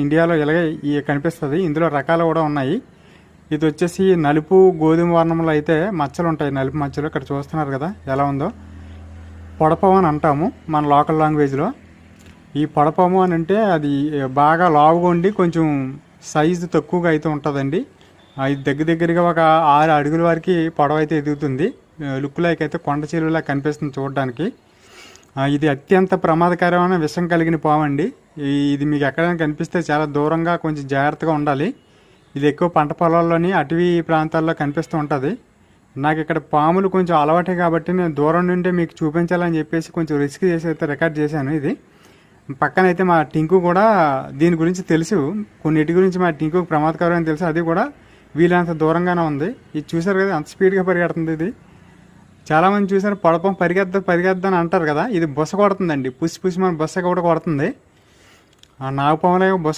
ఇండియాలో ఇలాగే కనిపిస్తుంది. ఇందులో రకాలు కూడా ఉన్నాయి. ఇది వచ్చేసి నలుపు గోధుమ వర్ణంలో అయితే మచ్చలు ఉంటాయి, నలుపు మచ్చలు. ఇక్కడ చూస్తున్నారు కదా ఎలా ఉందో. పొడపం అని అంటాము మన లోకల్ లాంగ్వేజ్లో. ఈ పొడపము అని అంటే అది బాగా లావుగా ఉండి కొంచెం సైజు తక్కువగా అయితే ఉంటుందండి. ఇది దగ్గరగా ఒక 6 అడుగుల వరకు పొడవ అయితే ఎదుగుతుంది. లుక్ లైక్ అయితే కొండ చీలులా కనిపిస్తుంది చూడడానికి. ఇది అత్యంత ప్రమాదకరమైన విషం కలిగిన పాము అండి. ఇది మీకు ఎక్కడైనా కనిపిస్తే చాలా దూరంగా కొంచెం జాగ్రత్తగా ఉండాలి. ఇది ఎక్కువ పంట పొలాల్లోని అటవీ ప్రాంతాల్లో కనిపిస్తూ ఉంటుంది. నాకు ఇక్కడ పాములు కొంచెం అలవాటే కాబట్టి నేను దూరం నుండి మీకు చూపించాలని చెప్పేసి కొంచెం రిస్క్ చేసి అయితే రికార్డ్ చేశాను. ఇది పక్కన అయితే మా టింకు కూడా దీని గురించి తెలుసు, కొన్నిటి గురించి మా టింకుకు ప్రమాదకరం అని తెలుసు. అది కూడా వీళ్ళంత దూరంగానే ఉంది. ఇది చూసారు కదా అంత స్పీడ్గా పరిగెడుతుంది. ఇది చాలామంది చూసారు పొడపం పరిగెద్దని అంటారు కదా, ఇది బుస కొడుతుందండి. పుసి మన బుస కూడా కొడుతుంది. ఆ నాగపాములే బుస